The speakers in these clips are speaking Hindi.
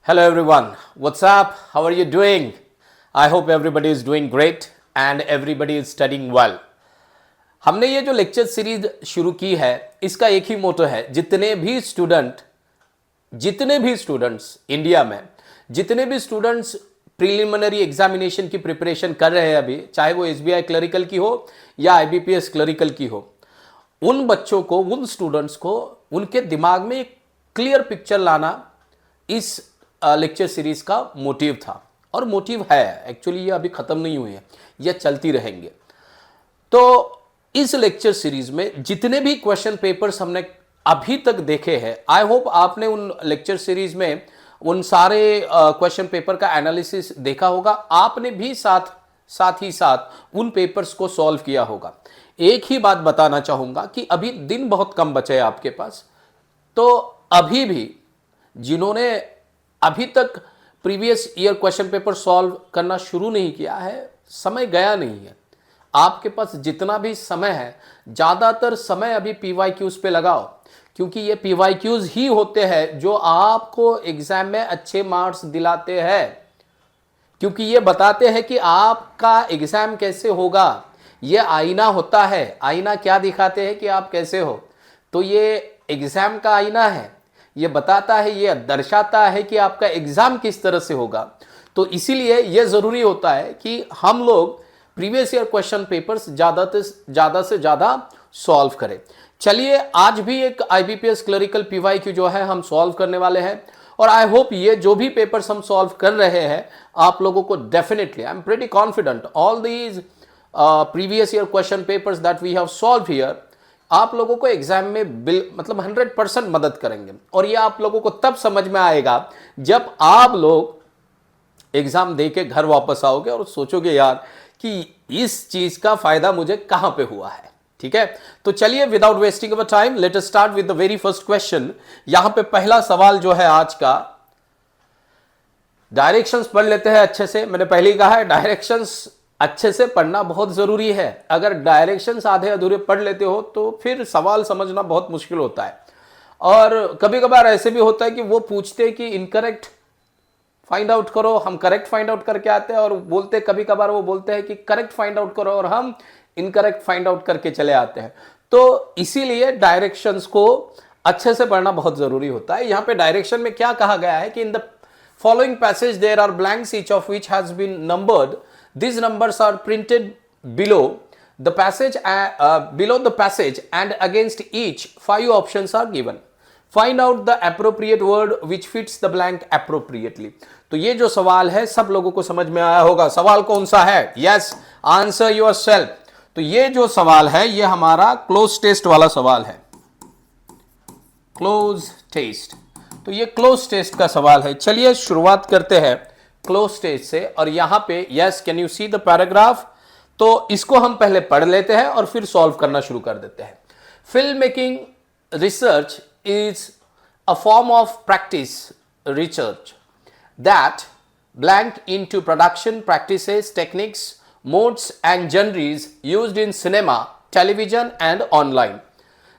Hello everyone, what's up? How are you doing? I hope everybody is doing great and everybody is studying well. हमने ये जो लेक्चर सीरीज शुरू की है इसका एक ही मोटो है, जितने भी स्टूडेंट्स इंडिया में जितने भी स्टूडेंट्स प्रीलिमिनरी एग्जामिनेशन की प्रिपरेशन कर रहे हैं अभी, चाहे वो एसबीआई क्लरिकल की हो या आईबीपीएस क्लरिकल की हो, उन बच्चों को, उन स्टूडेंट्स को उनके दिमाग में एक क्लियर पिक्चर लाना इस लेक्चर सीरीज का मोटिव था और मोटिव है। एक्चुअली ये अभी खत्म नहीं हुई है, ये चलती रहेंगे। तो इस लेक्चर सीरीज में जितने भी क्वेश्चन पेपर्स हमने अभी तक देखे हैं, आई होप आपने उन लेक्चर सीरीज में उन सारे क्वेश्चन पेपर का एनालिसिस देखा होगा। आपने भी साथ ही साथ उन पेपर्स को सॉल्व किया होगा। एक ही बात बताना चाहूंगा कि अभी दिन बहुत कम बचे हैं आपके पास, तो अभी भी जिन्होंने अभी तक previous year question paper solve करना शुरू नहीं किया है, समय गया नहीं है। आपके पास जितना भी समय है, ज़्यादातर समय अभी पीवाईक्यूज पे लगाओ, क्योंकि ये पीवाईक्यूज ही होते हैं जो आपको एग्जाम में अच्छे मार्क्स दिलाते हैं, क्योंकि ये बताते हैं कि आपका एग्जाम कैसे होगा। ये आईना होता है, आईना क्या दिखाते हैं कि आप कैसे हो, तो ये एग्जाम का आईना है, ये बताता है, ये दर्शाता है कि आपका एग्जाम किस तरह से होगा। तो इसीलिए ये ज़रूरी होता है कि हम लोग प्रीवियस ईयर क्वेश्चन पेपर्स ज़्यादा से ज़्यादा सॉल्व करें। चलिए, आज भी एक आईबीपीएस क्लरिकल पीवाईक्यू जो है हम सॉल्व करने वाले हैं, और आई होप ये जो भी पेपर्स हम सॉल्व कर रहे हैं आप लोगों को definitely, I am pretty confident, all these previous year question papers that we have solved here आप लोगों को एग्जाम में मतलब 100% मदद करेंगे। और ये आप लोगों को तब समझ में आएगा जब आप लोग एग्जाम दे के घर वापस आओगे और सोचोगे यार कि इस चीज का फायदा मुझे कहां पे हुआ है। ठीक है, तो चलिए without wasting our time let us start with the very first question. यहां पे पहला सवाल जो है आज का, डायरेक्शंस पढ़ लेते हैं अच्छे से। मैंने पहले ही कहा है डायरेक्शंस अच्छे से पढ़ना बहुत जरूरी है। अगर डायरेक्शंस आधे अधूरे पढ़ लेते हो तो फिर सवाल समझना बहुत मुश्किल होता है। और कभी कभार ऐसे भी होता है कि वो पूछते हैं कि इनकरेक्ट फाइंड आउट करो, हम करेक्ट फाइंड आउट करके आते हैं, और बोलते कभी कभार वो बोलते हैं कि करेक्ट फाइंड आउट करो और हम इनकरेक्ट फाइंड आउट करके चले आते हैं। तो इसीलिए डायरेक्शंस को अच्छे से पढ़ना बहुत जरूरी होता है। यहां पे डायरेक्शन में क्या कहा गया है कि in the following passage there are blanks each of which has been numbered, these numbers are printed below the passage and against each 5 options are given. Find out the appropriate word which fits the blank appropriately. तो ये जो सवाल है सब लोगों को समझ में आया होगा। सवाल कौन सा है? Yes, answer yourself. तो ये जो सवाल है ये हमारा क्लोज टेस्ट वाला सवाल है। क्लोज टेस्ट, तो ये क्लोज टेस्ट का सवाल है। चलिए शुरुआत करते हैं क्लोज टेस्ट से। और यहां पे yes, can you see the paragraph? तो इसको हम पहले पढ़ लेते हैं और फिर सॉल्व करना शुरू कर देते हैं। Film making research is a form of practice research that blank into production practices, techniques, modes and genres used in cinema, television and online.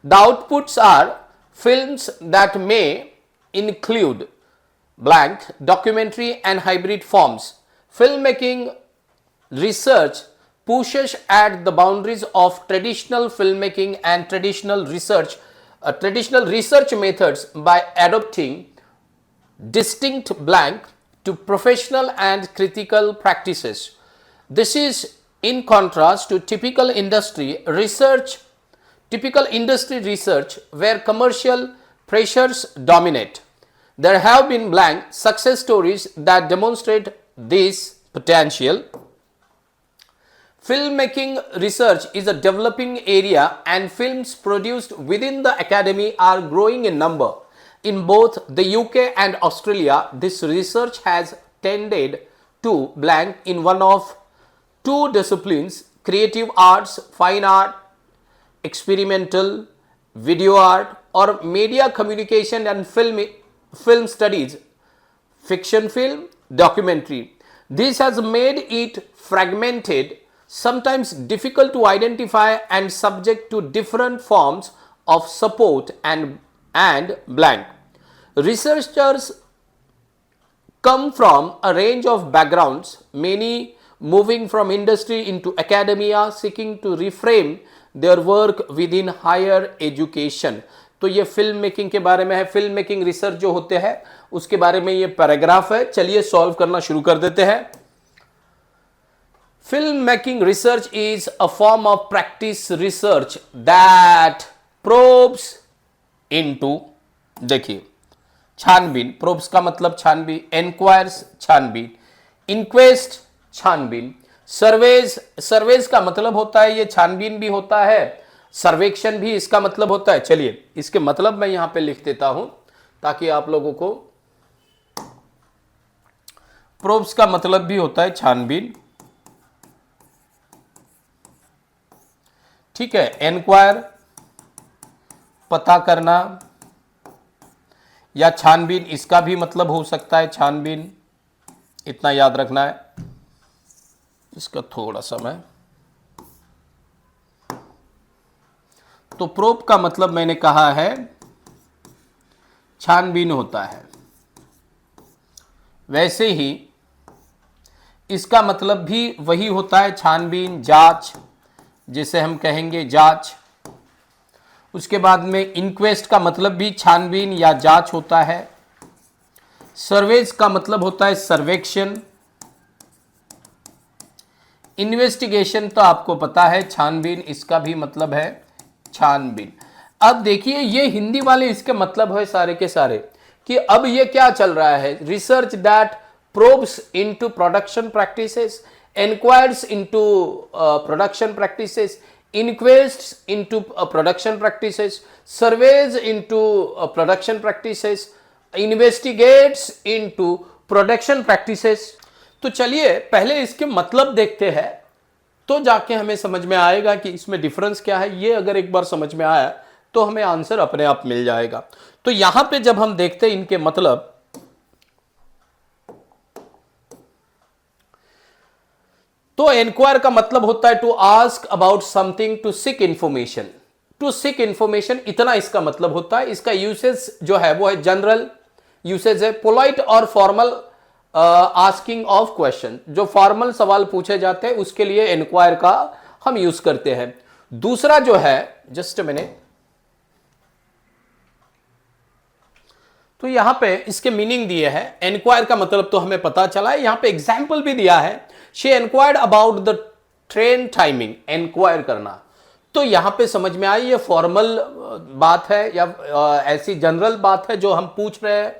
The outputs are films that may include blank, documentary and hybrid forms. Filmmaking research pushes at the boundaries of traditional filmmaking and traditional research methods by adopting distinct blank to professional and critical practices. This is in contrast to typical industry research where commercial pressures dominate. There have been blank success stories that demonstrate this potential. Filmmaking research is a developing area and films produced within the academy are growing in number. In both the UK and Australia, this research has tended to blank in one of two disciplines: creative arts, fine art, experimental, video art, or media communication and film studies, fiction film, documentary. This has made it fragmented, sometimes difficult to identify and subject to different forms of support and blank. Researchers come from a range of backgrounds, many moving from industry into academia, seeking to reframe their work within higher education. तो ये फिल्म मेकिंग के बारे में है, फिल्म मेकिंग रिसर्च जो होते हैं उसके बारे में ये पैराग्राफ है। चलिए सॉल्व करना शुरू कर देते हैं। Film making research is a form of practice research that probes into, देखिए छानबीन, प्रोब्स का मतलब छानबीन, एनक्वायर्स छानबीन, इंक्वेस्ट छानबीन, सर्वेज, सर्वेज का मतलब होता है ये छानबीन भी होता है, सर्वेक्षण भी इसका मतलब होता है। चलिए इसके मतलब मैं यहां पे लिख देता हूं ताकि आप लोगों को, प्रोब्स का मतलब भी होता है छानबीन, ठीक है, एनक्वायर पता करना, या छानबीन इसका भी मतलब हो सकता है छानबीन, इतना याद रखना है। इसका थोड़ा सा मैं, तो प्रोब का मतलब मैंने कहा है छानबीन होता है, वैसे ही इसका मतलब भी वही होता है छानबीन, जांच, जिसे हम कहेंगे जांच। उसके बाद में इंक्वेस्ट का मतलब भी छानबीन या जांच होता है। सर्वेज का मतलब होता है सर्वेक्षण। इन्वेस्टिगेशन तो आपको पता है छानबीन, इसका भी मतलब है छानबीन। अब देखिए ये हिंदी वाले इसके मतलब है सारे के सारे कि अब ये क्या चल रहा है, research that probes into production practices, enquires into production practices, inquests into production practices, surveys into production practices, investigates into production practices। तो चलिए पहले इसके मतलब देखते हैं, तो जाके हमें समझ में आएगा कि इसमें डिफरेंस क्या है। ये अगर एक बार समझ में आया तो हमें आंसर अपने आप मिल जाएगा। तो यहां पे जब हम देखते हैं इनके मतलब, तो एनक्वायर का मतलब होता है to ask about something, to seek information, to seek information, इतना इसका मतलब होता है। इसका यूसेज जो है वो है जनरल यूसेज है, पोलाइट और फॉर्मल आस्किंग ऑफ क्वेश्चन, जो फॉर्मल सवाल पूछे जाते हैं उसके लिए एनक्वायर का हम यूज करते हैं। दूसरा जो है, जस्ट मिनट, तो यहां पे इसके मीनिंग दिए हैं। एनक्वायर का मतलब तो हमें पता चला है, यहां पे एग्जाम्पल भी दिया है, she enquired about the train timing, enquire करना। तो यहां पे समझ में आई ये फॉर्मल बात है या ऐसी जनरल बात है जो हम पूछ रहे हैं।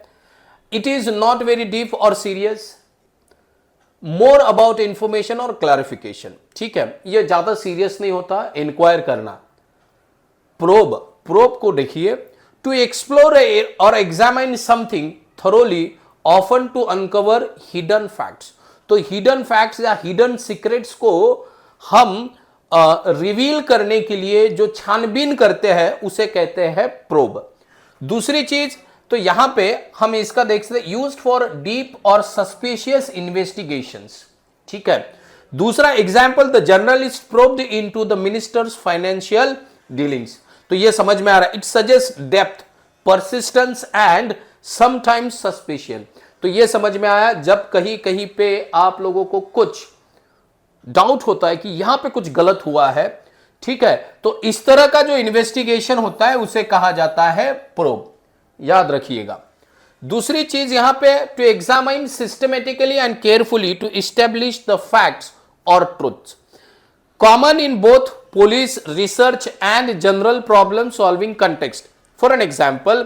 It is not very deep और सीरियस, मोर अबाउट इंफॉर्मेशन और क्लैरिफिकेशन, ठीक है, ये ज्यादा सीरियस नहीं होता इंक्वायर करना। प्रोब, प्रोब को देखिए, टू एक्सप्लोर और examine something thoroughly, often to uncover hidden facts. तो हिडन फैक्ट्स या हिडन सीक्रेट्स को हम रिवील करने के लिए जो छानबीन करते हैं उसे कहते हैं प्रोब। दूसरी चीज, तो यहां पे हम इसका देख सकते, यूज्ड फॉर डीप और सस्पिशियस इन्वेस्टिगेशंस, ठीक है। दूसरा example, the journalist probed into the ministers financial dealings. तो ये समझ में आ रहा है, it suggest depth, persistence and sometimes suspicion. तो ये समझ में आया, जब कहीं कहीं पे आप लोगों को कुछ डाउट होता है कि यहां पे कुछ गलत हुआ है, ठीक है, तो इस तरह का जो इन्वेस्टिगेशन होता है उसे कहा जाता है प्रोब, याद रखिएगा। दूसरी चीज यहां पे, to examine systematically and carefully to establish the facts और truths, common in both police research and general problem solving context. For an example,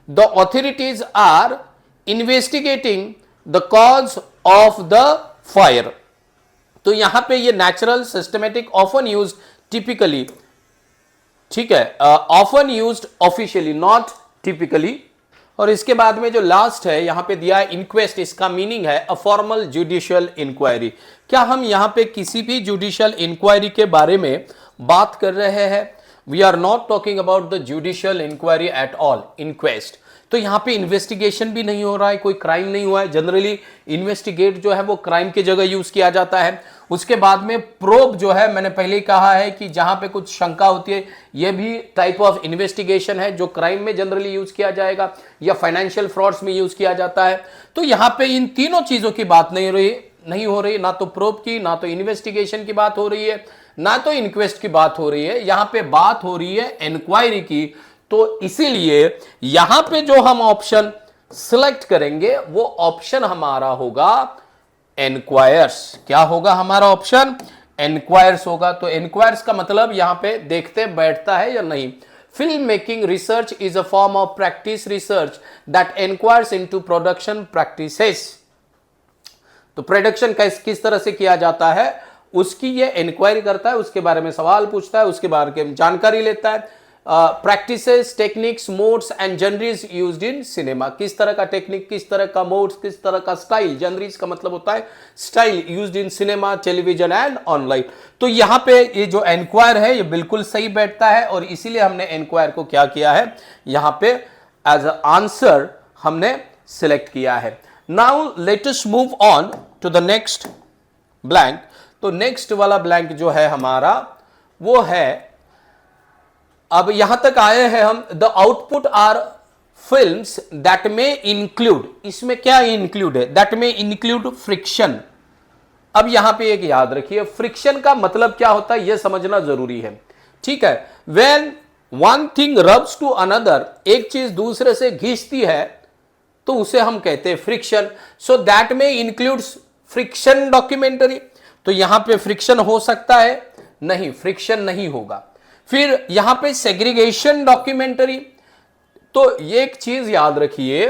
the authorities are investigating the cause of the fire. तो यहां पे ये natural, systematic, often used typically, ठीक है, often used officially, not typically। और इसके बाद में जो लास्ट है यहां पे दिया है इंक्वेस्ट, इसका मीनिंग है अ फॉर्मल जुडिशियल इंक्वायरी। क्या हम यहां पे किसी भी जुडिशियल इंक्वायरी के बारे में बात कर रहे हैं? We are not talking about the judicial inquiry at all, inquest. तो यहां पे इन्वेस्टिगेशन भी नहीं हो रहा है, कोई क्राइम नहीं हुआ है। जनरली इन्वेस्टिगेट जो है वो क्राइम की जगह यूज किया जाता है। उसके बाद में प्रोब जो है, मैंने पहले ही कहा है कि जहां पे कुछ शंका होती है, यह भी टाइप ऑफ इन्वेस्टिगेशन है जो क्राइम में जनरली यूज किया जाएगा या फाइनेंशियल फ्रॉड्स में यूज किया जाता है। तो यहां पे इन तीनों चीजों की बात नहीं हो रही, ना तो प्रोब की, ना तो इन्वेस्टिगेशन की बात हो रही है, ना तो इंक्वेस्ट की बात हो रही है, यहां पे बात हो रही है इंक्वायरी की। तो इसीलिए यहां पे जो हम ऑप्शन सिलेक्ट करेंगे वो ऑप्शन हमारा होगा एनक्वायर्स। क्या होगा हमारा ऑप्शन? एनक्वायर्स होगा। तो एनक्वायर्स का मतलब यहां पे देखते बैठता है या नहीं। Film making research is a form of practice research that enquires into production practices. तो प्रोडक्शन किस तरह से किया जाता है उसकी ये इंक्वायरी करता है, उसके बारे में सवाल पूछता है, उसके बारे में जानकारी लेता है। Practices, techniques, modes and genres used in cinema. किस तरह का टेक्निक, किस तरह का मोड्स, किस तरह का स्टाइल, जनरीज का मतलब होता है style, used in cinema, television and online. तो यहां पे ये जो एनक्वायर है ये बिल्कुल सही बैठता है और इसीलिए हमने एनक्वायर को क्या किया है, यहां पे एज अ आंसर हमने सिलेक्ट किया है। Now let us move on to the next blank. तो नेक्स्ट वाला ब्लैंक जो है हमारा वो है, अब यहां तक आए हैं हम, the output are films that में इंक्लूड। इसमें क्या इंक्लूड है? दैट में इंक्लूड फ्रिक्शन। अब यहां पे एक याद रखिए, फ्रिक्शन का मतलब क्या होता है यह समझना जरूरी है, ठीक है। When one thing rubs to another, एक चीज दूसरे से घिसती है तो उसे हम कहते हैं फ्रिक्शन। सो दैट में इंक्लूड्स फ्रिक्शन डॉक्यूमेंट्री। तो यहां पे फ्रिक्शन हो सकता है? नहीं, फ्रिक्शन नहीं होगा। फिर यहां पे सेग्रीगेशन डॉक्यूमेंट्री। तो ये एक चीज याद रखिए,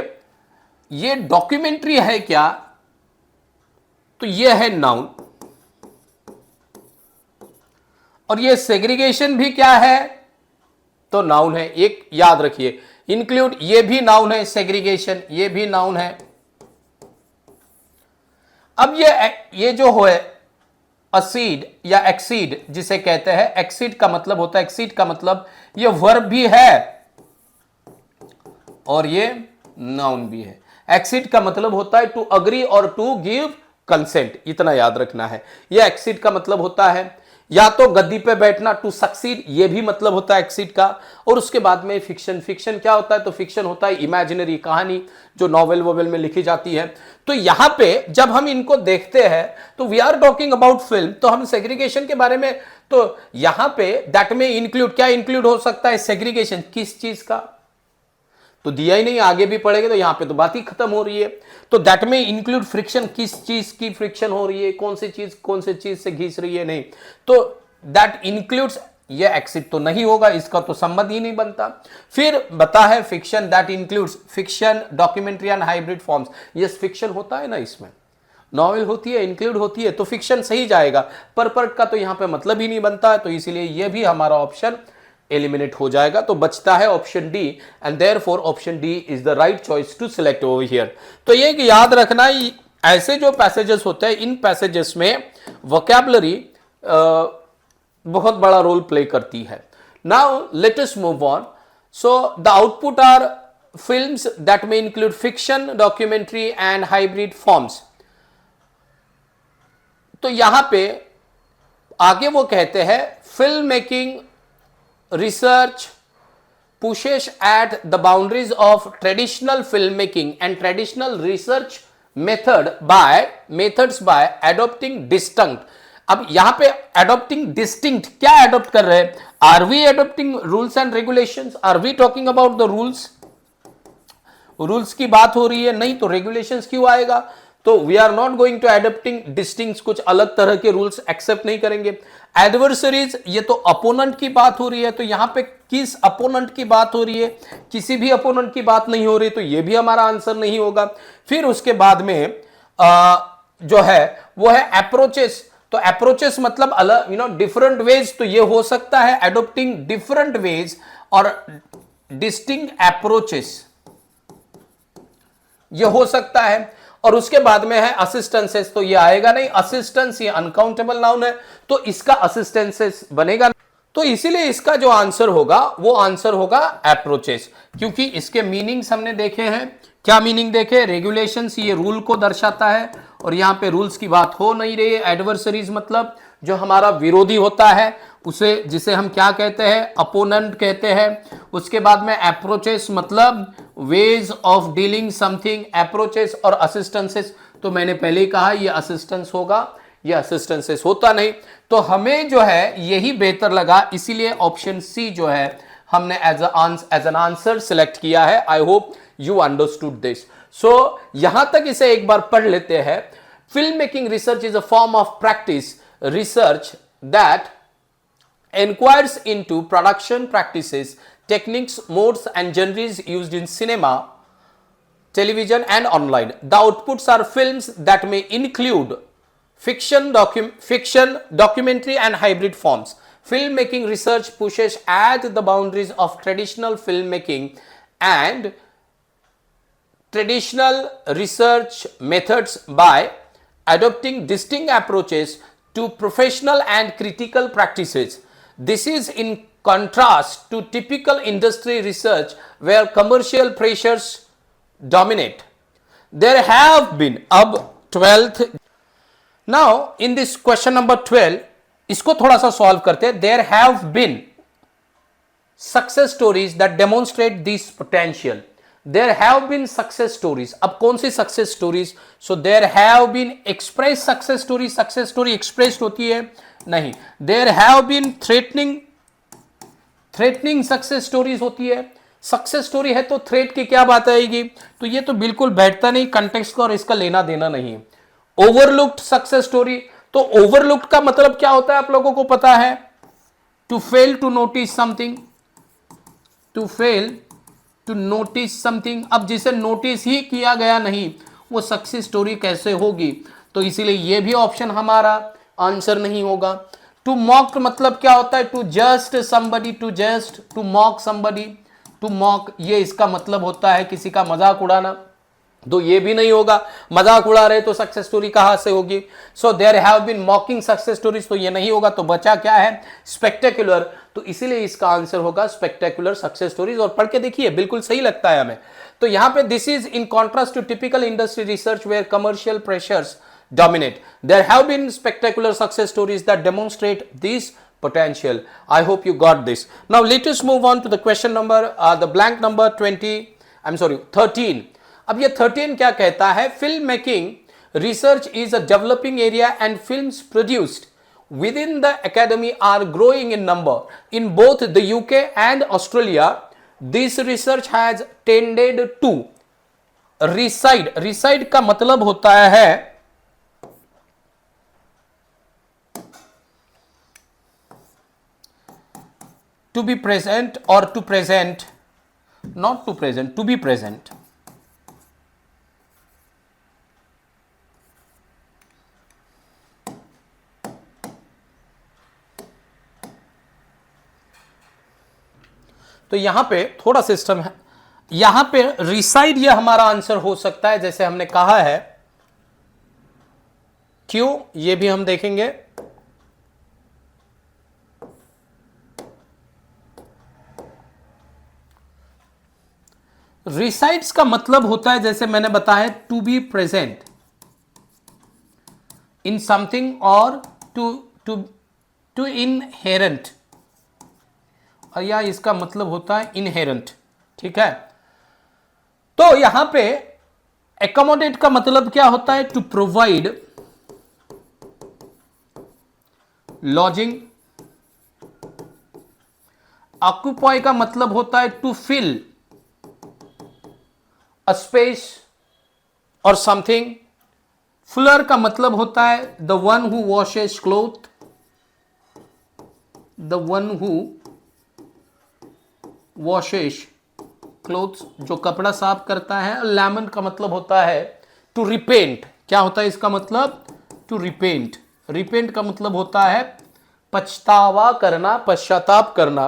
ये डॉक्यूमेंट्री है क्या? तो ये है नाउन, और ये सेग्रीगेशन भी क्या है? तो नाउन है। एक याद रखिए, इंक्लूड ये भी नाउन है, सेग्रीगेशन ये भी नाउन है। अब ये जो है असीड या एक्सीड जिसे कहते हैं, एक्सीड का मतलब होता है, एक्सीड का मतलब ये वर्ब भी है और ये नाउन भी है। एक्सीड का मतलब होता है टू अग्री और टू गिव कंसेंट, इतना याद रखना है। ये एक्सीड का मतलब होता है, या तो गद्दी पे बैठना, टू सक्सीड, ये भी मतलब होता है एक्सीड का। और उसके बाद में फिक्शन। फिक्शन क्या होता है? तो फिक्शन होता है इमेजिनरी कहानी जो नॉवेल वोवेल में लिखी जाती है। तो यहां पे जब हम इनको देखते हैं तो we are talking about film, तो हम सेग्रीगेशन के बारे में, तो यहां पे दैट में इंक्लूड, क्या इंक्लूड हो सकता है? सेग्रीगेशन। किस चीज का? तो दिया ही नहीं, आगे भी पढ़ेंगे तो यहां पे तो बात ही खत्म हो रही है। तो दैट में इंक्लूड फ्रिक्शन, किस चीज की फ्रिक्शन हो रही है, कौन सी चीज से घिस रही है, नहीं। तो दैट इंक्लूड्स, ये एक्सिट तो नहीं होगा, इसका तो संबंध ही नहीं बनता। फिर बता है fiction that includes fiction, documentary and hybrid forms. ये फिक्शन होता है ना, इसमें नॉवेल होती है, इंक्लूड होती है, तो फिक्शन सही जाएगा। पर का तो यहां पे मतलब ही नहीं बनता है, तो इसीलिए ये भी हमारा ऑप्शन एलिमिनेट हो जाएगा। तो बचता है option D, and therefore option D is the right choice to select over here. तो ये याद रखना, ऐसे जो पैसेजेस होते हैं, इन पैसेजेस में वोकैबुलरी बहुत बड़ा रोल प्ले करती है। Now let us move on. So the output are films that में include fiction, documentary and hybrid forms. तो यहां पे आगे वो कहते हैं film making research pushes at the boundaries of traditional filmmaking and traditional research methods by adopting distinct। अब यहां पे adopting distinct क्या adopt कर रहे हैं? Are we adopting rules and regulations? Are we talking about the rules? Rules की बात हो रही है, नहीं तो रेगुलेशंस क्यों आएगा? तो we are not going to adapting distinct, कुछ अलग तरह के रूल्स एक्सेप्ट नहीं करेंगे। एडवर्सरीज, ये तो अपोनेंट की बात हो रही है, तो यहां पे किस अपोनेंट की बात हो रही है? किसी भी अपोनेंट की बात नहीं हो रही, तो ये भी हमारा आंसर नहीं होगा। फिर उसके बाद में जो है वो है अप्रोचेस। तो अप्रोचेस मतलब अलग, डिफरेंट वेज, तो ये हो सकता है एडोप्टिंग डिफरेंट वेज और डिस्टिंक्ट अप्रोचेस, ये हो सकता है। और उसके बाद में है असिस्टेंसेस, तो ये आएगा नहीं, असिस्टेंस ये अनकाउंटेबल नाउन है, तो इसका असिस्टेंसेस बनेगा। तो इसीलिए इसका जो आंसर होगा वो आंसर होगा अप्रोचेस, क्योंकि इसके मीनिंग्स हमने देखे हैं। क्या मीनिंग देखे? रेगुलेशंस ये रूल को दर्शाता है, और यहाँ पे रूल्स की बात हो नहीं रही है। एडवर्सरीज मतलब जो हमारा विरोधी होता है उसे, जिसे हम क्या कहते हैं, अपोनेंट कहते हैं। उसके बाद में अप्रोचेस मतलब ways of dealing something, approaches और असिस्टेंसेस। तो मैंने पहले ही कहा ये असिस्टेंस होगा, ये असिस्टेंसेस होता नहीं। तो हमें जो है यही बेहतर लगा, इसीलिए ऑप्शन सी जो है हमने एज एन आंसर सिलेक्ट किया है। I hope you understood this. So यहां तक इसे एक बार पढ़ लेते हैं। Film making research is a form of practice research that inquires into production practices, techniques, modes and genres used in cinema, television and online. The outputs are films that may include fiction, documentary and hybrid forms. Filmmaking research pushes at the boundaries of traditional filmmaking and traditional research methods by adopting distinct approaches to professional and critical practices. This is in contrast to typical industry research where commercial pressures dominate. There have been, अब 12th, now in this question number 12, इसको थोड़ा सा सॉल्व करते हैं। There have been success stories that demonstrate this potential. There have been success stories. अब कौन सी success stories? So there have been express success stories. Success story expressed होती है नहीं। There have been threatening success stories होती है। सक्सेस स्टोरी है तो थ्रेट की क्या बात आएगी? तो ये तो बिल्कुल बैठता नहीं, कंटेक्स्ट का और इसका लेना देना नहीं। ओवरलुक्ड सक्सेस स्टोरी, तो ओवरलुक्ड का मतलब क्या होता है आप लोगों को पता है? To fail to notice something, to fail to notice something. अब जिसे नोटिस ही किया गया नहीं वो सक्सेस स्टोरी कैसे होगी? तो इसीलिए ये भी ऑप्शन हमारा आंसर नहीं होगा। टू मॉक मतलब क्या होता है? To jest somebody, to mock somebody, to mock ये इसका मतलब होता है किसी का मजाक उड़ाना, तो ये भी नहीं होगा। मजाक उड़ा रहे तो सक्सेस स्टोरी कहां से होगी? So there have been mocking success stories, तो ये नहीं होगा। तो बचा क्या है? स्पेक्टेकुलर। तो इसीलिए इसका आंसर होगा स्पेक्टेकुलर सक्सेस स्टोरीज। और पढ़ के देखिए बिल्कुल सही लगता है हमें। तो यहां पे this is in contrast to typical industry research where commercial pressures dominate. There have been spectacular success stories that demonstrate this potential. I hope you got this. Now let us move on to the question number, the blank number 13. अब ये 13 क्या कहता है? Film making research is a developing area and films produced within the academy are growing in number. In both the UK and Australia, this research has tended to reside. Reside का मतलब होता है to be present or to present, not to present, to be present. तो यहां पे थोड़ा सिस्टम है, यहां पे रिसाइड ये हमारा आंसर हो सकता है, जैसे हमने कहा है। क्यों? ये भी हम देखेंगे। रिसाइड्स का मतलब होता है, जैसे मैंने बताया, to be present in something और टू इनहेरेंट, या इसका मतलब होता है इनहेरेंट। ठीक है, तो यहां पे एकोमोडेट का मतलब क्या होता है? To provide lodging. ऑक्यूपाई का मतलब होता है to fill a space or something. Fuller का मतलब होता है the one who washes cloth, the one who washes clothes, जो कपड़ा साफ करता है। Lament का मतलब होता है to repent। क्या होता है इसका मतलब? to repent। repent का मतलब होता है पछतावा करना, पश्चाताप करना।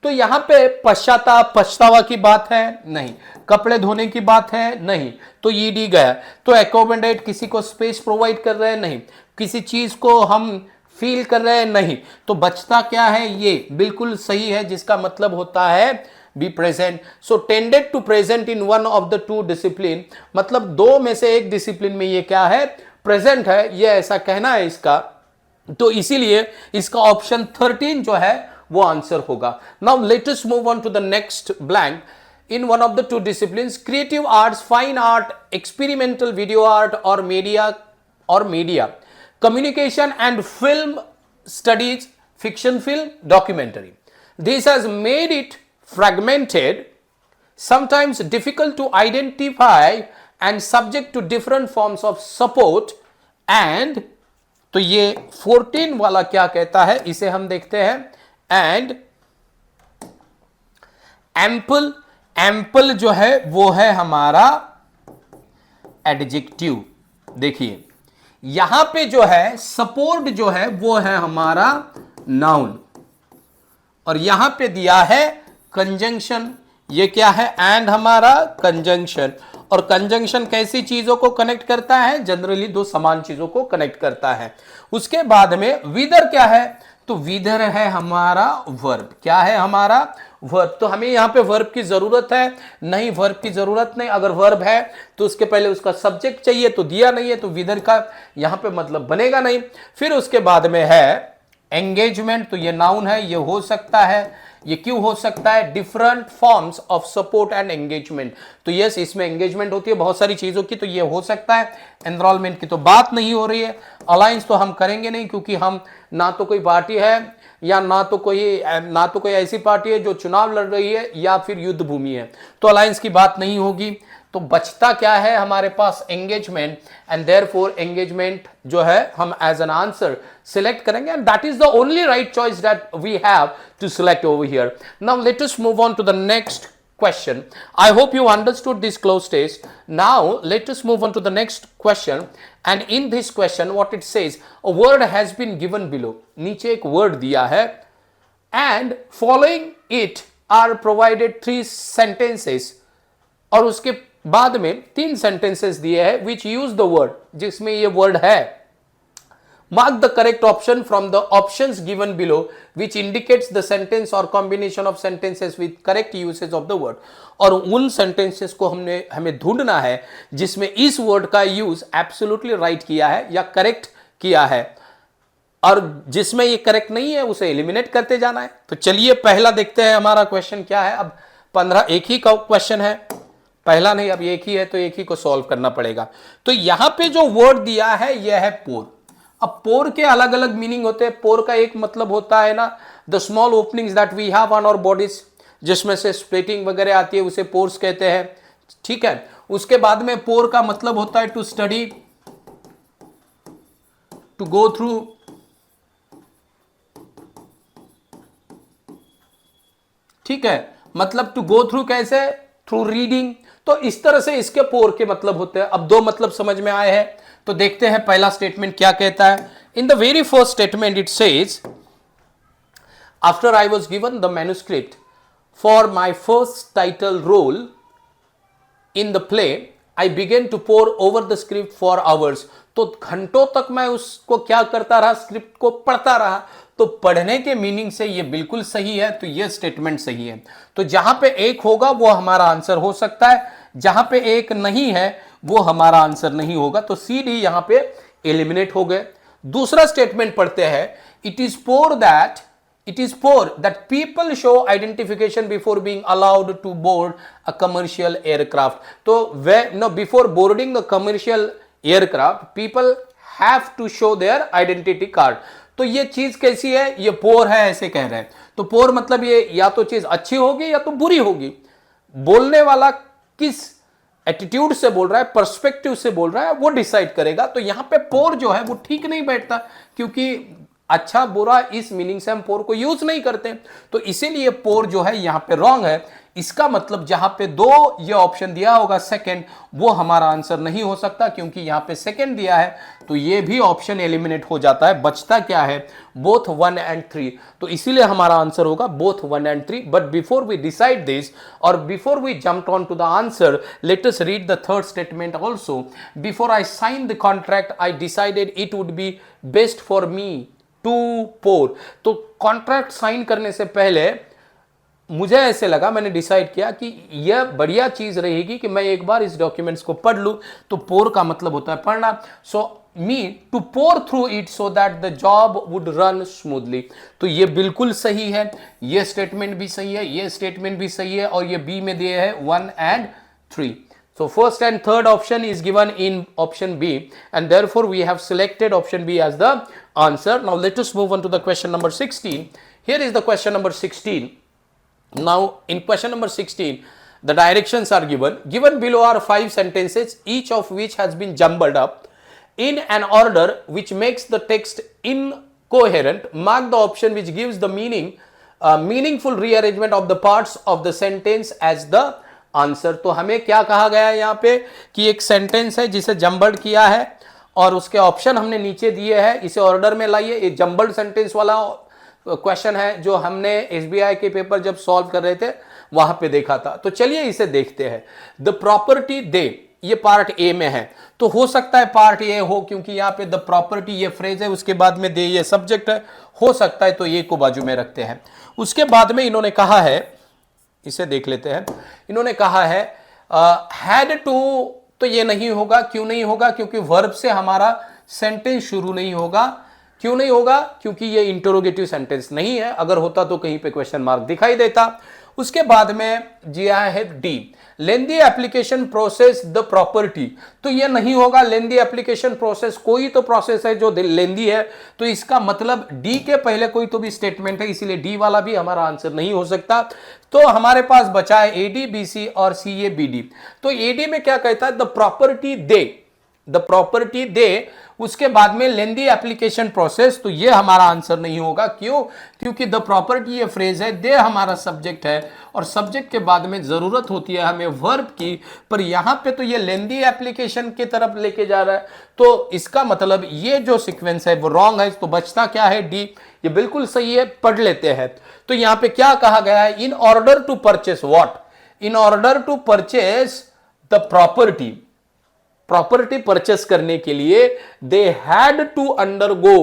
तो यहां पे पछतावा की बात है नहीं, कपड़े धोने की बात है नहीं, तो ईडी गया। तो एकोमोडेट किसी को स्पेस प्रोवाइड कर रहे हैं नहीं, किसी चीज को हम फील कर रहे हैं नहीं, तो बचता क्या है? ये बिल्कुल सही है, जिसका मतलब होता है be present. So tended to present in one of the two discipline, मतलब दो में से एक डिसिप्लिन में ये क्या है? प्रेजेंट है, ये ऐसा कहना है इसका, तो इसीलिए इसका ऑप्शन 13 जो है वो आंसर होगा। Now let us move on to the next blank. In one of the two disciplines, creative arts, fine art, experimental video art और media communication and film studies, fiction film, documentary. This has made it fragmented, sometimes difficult to identify and subject to different forms of support. And तो ये 14 वाला क्या कहता है, इसे हम देखते हैं। and ample जो है वो है हमारा एडजेक्टिव। देखिए यहां पे जो है सपोर्ट जो है वो है हमारा नाउन, और यहां पे दिया है कंजंक्शन। ये क्या है? एंड हमारा कंजंक्शन। और कंजंक्शन कैसी चीजों को कनेक्ट करता है? जनरली दो समान चीजों को कनेक्ट करता है। उसके बाद में विदर क्या है? तो विदर है हमारा वर्ब। क्या है? हमारा वर्ब। तो हमें यहां पे वर्ब की जरूरत है? नहीं, वर्ब की जरूरत नहीं। अगर वर्ब है तो उसके पहले उसका सब्जेक्ट चाहिए, तो दिया नहीं है, तो विदर का यहां पे मतलब बनेगा नहीं। फिर उसके बाद में है एंगेजमेंट, तो ये नाउन है, ये हो सकता है। ये क्यों हो सकता है? Different forms of support and engagement. तो यस, इसमें एंगेजमेंट होती है बहुत सारी चीजों की, तो ये हो सकता है। एनरोलमेंट की तो बात नहीं हो रही है। अलायंस तो हम करेंगे नहीं, क्योंकि हम ना तो कोई पार्टी है या ना तो कोई ऐसी पार्टी है जो चुनाव लड़ रही है या फिर युद्ध भूमि है, तो अलायंस की बात नहीं होगी। तो बचता क्या है हमारे पास? एंगेजमेंट। एंड देयरफॉर एंगेजमेंट जो है हम एज एन आंसर सिलेक्ट करेंगे, and that is the only right choice that we have to select over here. Now let us move on to the next question. I hope you understood this closed test. Now let us move on to the next question, and in this question what it says, a word has been given below. नीचे एक word दिया है, and following it are provided 3 sentences, और उसके बाद में 3 sentences दिए हैं which use the word, जिसमें ये word है। Mark the correct option from the options given below which indicates the sentence or combination of sentences with correct usage of the word. और उन sentences को हमें ढूंढना है जिसमें इस word का use absolutely right किया है या correct किया है, और जिसमें ये correct नहीं है उसे eliminate करते जाना है। तो चलिए पहला देखते हैं हमारा question क्या है। अब 15 एक ही का question है, पहला नहीं, अब एक ही है तो एक ही को solve करना पड़ेगा। तो यहां पे जो word दिया है यह है पोर। अब पोर के अलग अलग मीनिंग होते हैं। पोर का एक मतलब होता है ना, the small openings that we have on our bodies, जिसमें से स्प्लिटिंग वगैरह आती है, उसे पोर्स कहते हैं। ठीक है। उसके बाद में पोर का मतलब होता है to study, to go through, ठीक है, मतलब टू गो थ्रू कैसे? Through reading. तो इस तरह से इसके पोर के मतलब होते हैं। अब 2 मतलब समझ में आए हैं, तो देखते हैं पहला स्टेटमेंट क्या कहता है। In the very first statement it says, after I was given the manuscript for my first title role in the play, I began to pore over the script for hours. तो घंटों तक मैं उसको क्या करता रहा? स्क्रिप्ट को पढ़ता रहा। तो पढ़ने के मीनिंग से ये बिल्कुल सही है, तो ये स्टेटमेंट सही है। तो जहां पे एक होगा वो हमारा आंसर हो सकता है, जहां पे एक नहीं है वो हमारा आंसर नहीं होगा। तो सी डी यहां पे एलिमिनेट हो गए। दूसरा स्टेटमेंट पढ़ते हैं, it is poor that people show identification before being allowed to board a commercial aircraft. तो before boarding the commercial aircraft people have to show their identity card. तो ये चीज कैसी है? ये पोर है, ऐसे कह रहे हैं। तो पोर मतलब ये या तो चीज अच्छी होगी या तो बुरी होगी। बोलने वाला किस एटीट्यूड से बोल रहा है, पर्सपेक्टिव से बोल रहा है, वो डिसाइड करेगा। तो यहां पे पोर जो है वो ठीक नहीं बैठता, क्योंकि अच्छा बुरा इस मीनिंग से हम पोर को यूज नहीं करते। तो इसीलिए पोर जो है यहां पे रॉन्ग है। इसका मतलब जहां पे 2 ये ऑप्शन दिया होगा सेकंड, वो हमारा आंसर नहीं हो सकता, क्योंकि यहां पे सेकंड दिया है, तो ये भी ऑप्शन एलिमिनेट हो जाता है। बचता क्या है? Both 1 and 3। तो इसीलिए हमारा आंसर होगा both 1 and 3। But before we decide this और before we jump on to the answer, let us read the third statement also. Before I sign the contract I decided it would be best for me to pour. तो कॉन्ट्रैक्ट साइन करने से पहले मुझे ऐसे लगा, मैंने डिसाइड किया कि यह बढ़िया चीज रहेगी कि मैं एक बार इस डॉक्यूमेंट्स को पढ़ लूं। तो पोर का मतलब होता है पढ़ना। सो me to pour through it so that the job would run smoothly। तो ये बिल्कुल सही है, ये स्टेटमेंट भी सही है, ये स्टेटमेंट भी सही है, और ये बी में दिए है 1 and 3। So first and third option is given in option B, and therefore we have selected option B as the answer। Now let us move on to the question number 16। Here is the question number 16। Now in question number 16, the directions are given. Given below are 5 sentences, each of which has been jumbled up in an order which makes the text incoherent. Mark the option which gives the meaningful rearrangement of the parts of the sentence as the answer। तो हमें क्या कहा गया है यहाँ पे कि एक सेंटेंस है जिसे जम्बल्ड किया है, और उसके ऑप्शन हमने नीचे दिए हैं, इसे ऑर्डर में लाइए। ये जम्बल्ड सेंटेंस वाला क्वेश्चन है जो हमने एसबीआई के पेपर जब सॉल्व कर रहे थे वहां पे देखा था। तो चलिए इसे देखते हैं। द प्रॉपर्टी दे, ये पार्ट ए में है, तो हो सकता है पार्ट ए हो, क्योंकि यहाँ पे द प्रॉपर्टी ये फ्रेज है, उसके बाद में दे ये सब्जेक्ट है, हो सकता है, तो ये को बाजू में रखते हैं। उसके बाद में इन्होंने कहा है, इसे देख लेते हैं। इन्होंने कहा है हैड टू, तो ये नहीं होगा। क्यों नहीं होगा? क्योंकि वर्ब से हमारा सेंटेंस शुरू नहीं होगा। क्यों नहीं होगा? क्योंकि ये इंटरोगेटिव सेंटेंस नहीं है, अगर होता तो कहीं पे क्वेश्चन मार्क दिखाई देता। उसके बाद में दिया है D, lengthy application process the property, तो ये नहीं होगा। लेंदी एप्लीकेशन प्रोसेस, कोई तो प्रोसेस है जो लेंदी है, तो इसका मतलब डी के पहले कोई तो भी स्टेटमेंट है, इसीलिए डी वाला भी हमारा आंसर नहीं हो सकता। तो हमारे पास बचा है एडी, बीसी और सीए, बीडी। तो एडी में क्या कहता है? The property they, the property they, उसके बाद में लेंदी एप्लीकेशन प्रोसेस, तो ये हमारा आंसर नहीं होगा। क्यों? क्योंकि द प्रॉपर्टी ये फ्रेज है, दे हमारा सब्जेक्ट है, और सब्जेक्ट के बाद में जरूरत होती है हमें वर्ब की, पर यहां पे तो ये लेंदी एप्लीकेशन की तरफ लेके जा रहा है, तो इसका मतलब ये जो सीक्वेंस है वो रॉन्ग है। तो बचता क्या है? डी। ये बिल्कुल सही है, पढ़ लेते हैं। तो यहां पे क्या कहा गया है? In order to purchase what? In order to purchase the property, property purchase करने के लिए they had to undergo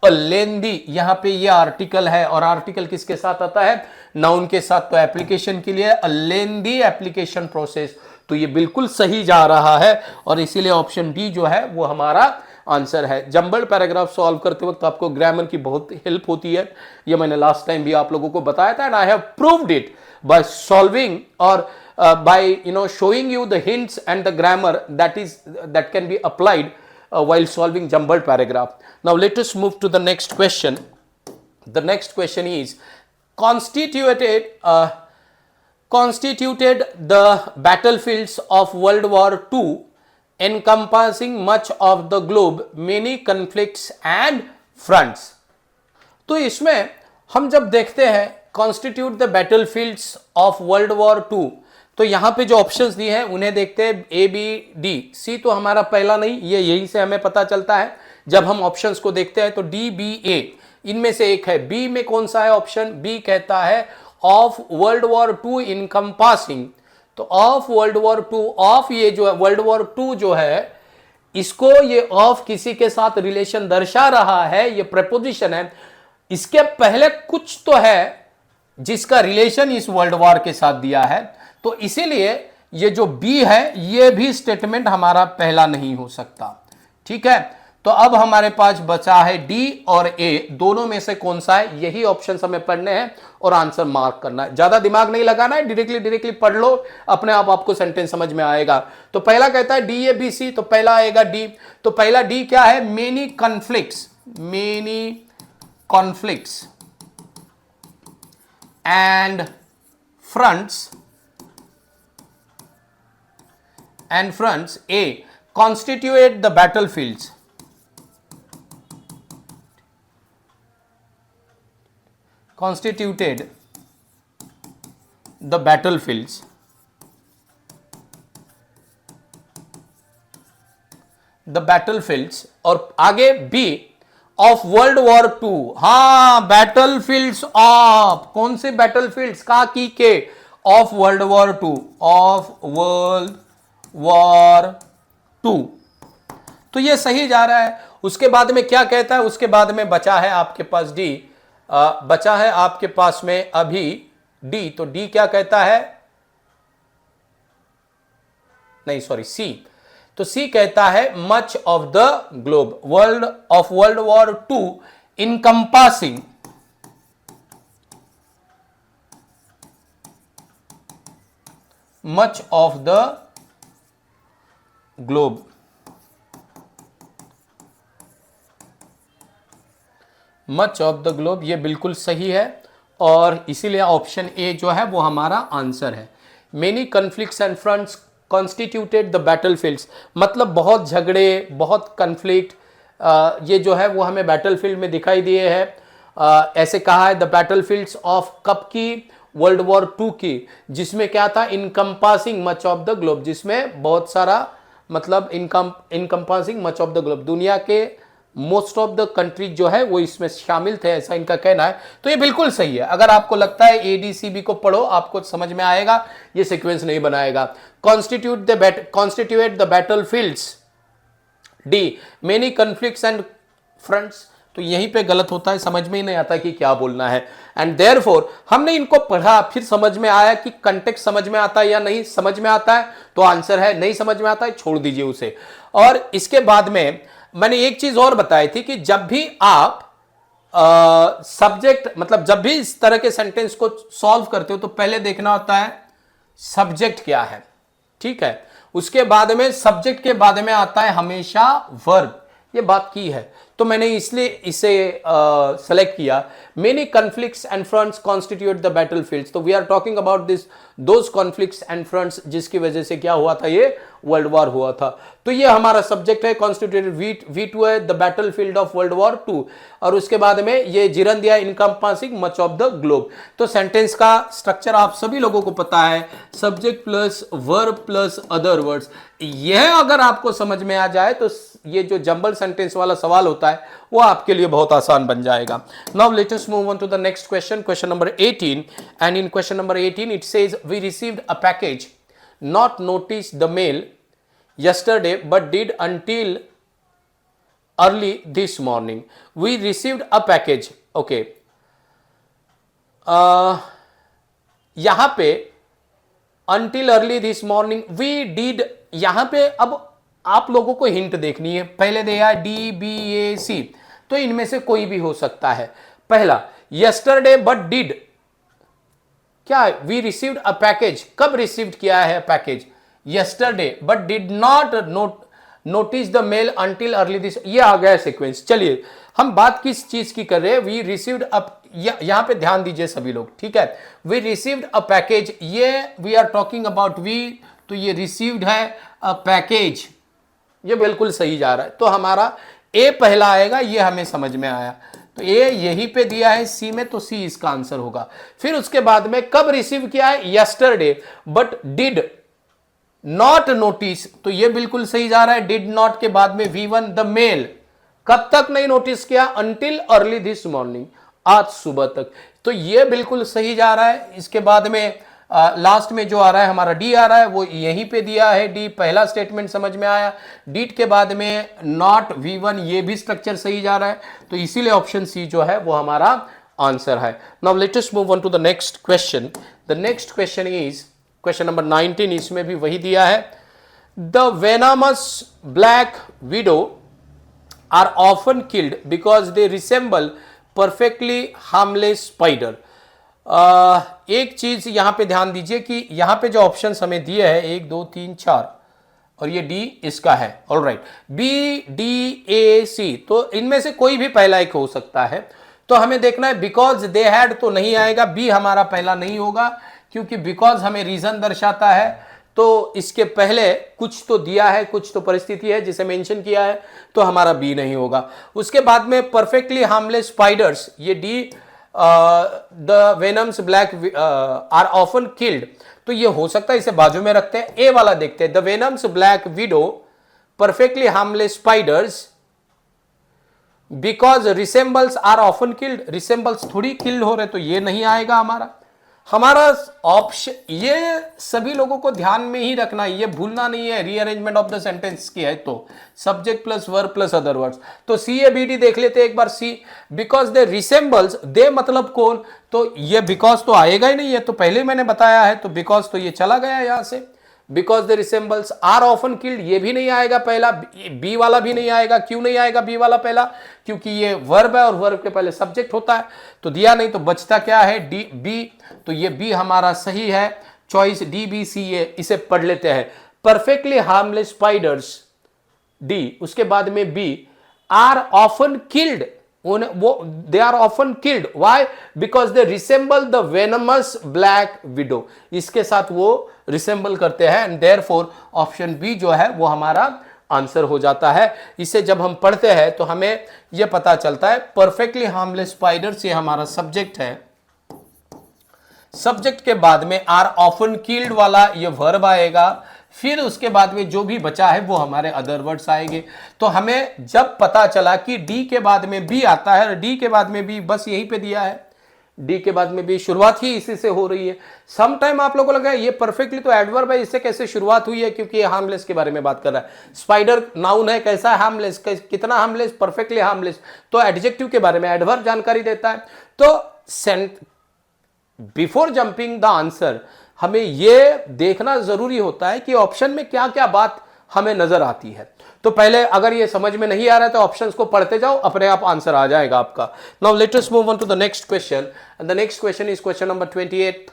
a lengthy, यहां पे ये आर्टिकल है, और आर्टिकल किसके साथ आता है? नाउन के साथ। तो एप्लीकेशन के लिए अ लेंदी एप्लीकेशन प्रोसेस, तो ये बिल्कुल सही जा रहा है, और इसीलिए ऑप्शन डी जो है वो हमारा आंसर है। जंबल्ड पैराग्राफ सॉल्व करते वक्त आपको ग्रामर की बहुत हेल्प होती है, ये मैंने लास्ट टाइम भी आप लोगों को बताया था, and I have proved it by solving और by showing you the hints and the grammar that can be applied while solving jumbled paragraph. Now let us move to the next question. The next question is constituted the battlefields of World War II encompassing much of the globe, many conflicts and fronts। तो इसमें हम जब देखते हैं constitute the battlefields of World War II, तो यहां पे जो ऑप्शंस दिए हैं उन्हें देखते हैं। ए, बी, डी, सी तो हमारा पहला नहीं, ये यही से हमें पता चलता है जब हम ऑप्शंस को देखते हैं। तो डी, बी, ए इनमें से एक है। बी में कौन सा है ऑप्शन? बी कहता है of world war two encompassing. तो of world war two, of ये जो है वर्ल्ड वॉर टू जो है, इसको ये ऑफ किसी के साथ रिलेशन दर्शा रहा है, ये प्रेपोजिशन है। इसके पहले कुछ तो है जिसका रिलेशन इस वर्ल्ड वॉर के साथ दिया है, तो इसीलिए ये जो बी है ये भी स्टेटमेंट हमारा पहला नहीं हो सकता। ठीक है, तो अब हमारे पास बचा है डी और ए, दोनों में से कौन सा है? यही ऑप्शन हमें पढ़ने हैं और आंसर मार्क करना है। ज्यादा दिमाग नहीं लगाना है, डायरेक्टली पढ़ लो, अपने आप आपको सेंटेंस समझ में आएगा। तो पहला कहता है डी, ए, बी, सी, तो पहला आएगा डी। तो पहला डी क्या है? Many conflicts, many conflicts and fronts, and fronts A constitute the battlefields, constituted the battlefields, the battlefields, और आगे B of world war two. हाँ, बैटलफील्ड्स ऑफ, कौन से बैटलफील्ड्स? का की के, of world war two, of world war two, तो ये सही जा रहा है। उसके बाद में क्या कहता है? उसके बाद में बचा है आपके पास डी, बचा है आपके पास में अभी डी। तो डी क्या कहता है? नहीं सॉरी, सी। तो सी कहता है much of the globe, World war two encompassing much of the globe, much of the globe, ये बिल्कुल सही है और इसीलिए ऑप्शन ए जो है वो हमारा आंसर है। Many conflicts and fronts constituted the battlefields, मतलब बहुत झगड़े, बहुत कन्फ्लिक्ट ये जो है वो हमें बैटलफील्ड में दिखाई दिए हैं। ऐसे कहा है द बैटलफील्ड्स ऑफ कब की, वर्ल्ड वॉर टू की, जिसमें क्या था, encompassing much of the globe, जिसमें बहुत सारा मतलब encompassing much of the globe, दुनिया के मोस्ट ऑफ द कंट्रीज जो है वो इसमें शामिल थे, ऐसा इनका कहना है। तो ये बिल्कुल सही है। अगर आपको लगता है एडीसीबी को पढ़ो, आपको समझ में आएगा, ये सीक्वेंस नहीं बनाएगा। Constitute the battlefields, D many conflicts and fronts, तो यहीं पे गलत होता है, समझ में ही नहीं आता कि क्या बोलना है। एंड देयरफॉर हमने इनको पढ़ा, फिर समझ में आया कि कंटेक्स्ट समझ में आता है या नहीं समझ में आता है, तो आंसर है नहीं समझ में आता है, छोड़ दीजिए उसे। और इसके बाद में मैंने एक चीज और बताई थी कि जब भी आप सब्जेक्ट मतलब जब भी इस तरह के सेंटेंस को सॉल्व करते हो तो पहले देखना होता है सब्जेक्ट क्या है, ठीक है। उसके बाद में सब्जेक्ट के बाद में आता है हमेशा वर्ब, ये बात की है तो मैंने इसलिए इसे सेलेक्ट किया। Many conflicts and fronts constitute the battlefields, तो we are talking about this those conflicts and fronts जिसकी वजह से क्या हुआ था, ये वर्ल्ड वॉर हुआ था। तो ये हमारा सब्जेक्ट है, कॉन्स्टिट्यूटेड V2 है, the battlefield of world war 2, और उसके बाद में ये जिरन दिया encompassing much of the globe. तो सेंटेंस का स्ट्रक्चर आप सभी लोगों को पता है, subject plus verb plus other words. यह अगर आपको समझ में आ जाए तो ये जो जंबल सेंटेंस वाला सवाल होता है वो आपके लिए बहुत आसान बन जाएगा। Now let us move on to the next question, question number 18, and in question number 18 it says we received a package, not noticed the mail yesterday but did until early this morning. We received a package. Okay. यहां पे until early this morning we did, यहां पे अब आप लोगों को हिंट देखनी है। पहले दिया DBAC, तो इनमें से कोई भी हो सकता है। पहला yesterday but did, क्या वी रिसीव्ड अ पैकेज, कब रिसीव्ड किया है package, yesterday, but did not notice the mail until early this, ये आ गया सीक्वेंस। चलिए हम बात किस चीज की कर रहे हैं, वी रिसीव्ड अ, यहां पे ध्यान दीजिए सभी लोग, ठीक है। वी रिसीव्ड अ पैकेज, ये we are talking about we, तो ये रिसीव्ड है अ पैकेज, ये बिल्कुल सही जा रहा है। तो हमारा ए पहला आएगा, ये हमें समझ में आया। तो ए यहीं पे दिया है सी में, तो सी इसका आंसर होगा। फिर उसके बाद में कब रिसीव किया है, yesterday, but did not notice, तो ये बिल्कुल सही जा रहा है। डिड नॉट के बाद में V1 द मेल, कब तक नहीं नोटिस किया, अंटिल अर्ली दिस मॉर्निंग, आज सुबह तक, तो ये बिल्कुल सही जा रहा है। इसके बाद में लास्ट में जो आ रहा है हमारा डी आ रहा है, वो यहीं पे दिया है डी, पहला स्टेटमेंट समझ में आया। डीड के बाद में नॉट V1, ये भी स्ट्रक्चर सही जा रहा है, तो इसीलिए ऑप्शन सी जो है वो हमारा आंसर है। Now let us move on to the next question. The next question is question number 19, इसमें भी वही दिया है। The venomous black widow are often killed because they resemble perfectly harmless spider. एक चीज यहां पे ध्यान दीजिए कि यहां पे जो ऑप्शंस हमें दिए हैं 1 2 3 4 और ये डी इसका है, ऑलराइट, BDAC, तो इनमें से कोई भी पहला एक हो सकता है। तो हमें देखना है बिकॉज दे हैड, तो नहीं आएगा, बी हमारा पहला नहीं होगा क्योंकि बिकॉज हमें रीजन दर्शाता है, तो इसके पहले कुछ तो दिया है, कुछ तो परिस्थिति है जिसे मेंशन किया है, तो हमारा बी नहीं होगा। उसके बाद में परफेक्टली हार्मलेस स्पाइडर्स, ये D, the venoms black are often killed, तो ये हो सकता है, इसे बाजू में रखते हैं, ए वाला देखते हैं। The venoms black widow perfectly harmless spiders because resembles are often killed, resembles थोड़ी किल्ड हो रहे, तो ये नहीं आएगा हमारा ऑप्शन। ये सभी लोगों को ध्यान में ही रखना है, ये भूलना नहीं है, रीअरेंजमेंट ऑफ द सेंटेंस की है, तो subject plus verb plus other words. तो CABD देख लेते हैं एक बार। सी, बिकॉज दे रिसेंबल्स, दे मतलब कौन, तो ये बिकॉज तो आएगा ही नहीं है, तो पहले मैंने बताया है, तो बिकॉज तो ये चला गया यहां से। Because they resembles. Are often killed, ये भी नहीं आएगा पहला, बी वाला भी नहीं आएगा। क्यों नहीं आएगा बी वाला पहला? क्योंकि ये वर्ब है और वर्ब के पहले सब्जेक्ट होता है, तो दिया नहीं। तो बचता क्या है? D, B. तो ये बी हमारा सही है, choice D B C A. इसे पढ़ लेते हैं। Perfectly harmless spiders, D. उसके बाद में B, are often killed, they are often killed. Why? Because they resemble the venomous black widow. इसके साथ वो resemble करते हैं, and therefore ऑप्शन बी जो है वो हमारा आंसर हो जाता है। इसे जब हम पढ़ते हैं तो हमें ये पता चलता है परफेक्टली हार्मलेस स्पाइडर्स ये हमारा सब्जेक्ट है। सब्जेक्ट के बाद में आर ऑफन किल्ड वाला ये वर्ब आएगा, फिर उसके बाद में जो भी बचा है वो हमारे अदर वर्ड्स आएंगे। तो हमें जब पता चला कि डी के बाद में बी आता है और डी के बाद में बी, बस यहीं पे दिया है, डी के बाद में बी, शुरुआत ही इसी से हो रही है। सम टाइम आप लोगों को लगा ये परफेक्टली तो एडवर्ब है, इससे कैसे शुरुआत हुई है? क्योंकि ये हार्मलेस के बारे में बात कर रहा है। स्पाइडर नाउन है, कैसा है? हार्मलेस। कितना हार्मलेस? Perfectly harmless. तो एडजेक्टिव के बारे में एडवर्ब जानकारी देता है। तो बिफोर जंपिंग द आंसर हमें यह देखना जरूरी होता है कि ऑप्शन में क्या क्या बात हमें नजर आती है। तो पहले अगर ये समझ में नहीं आ रहा है तो ऑप्शंस को पढ़ते जाओ, अपने आप आंसर आ जाएगा आपका। Now let us move on to the next question, and the next question is question number 28।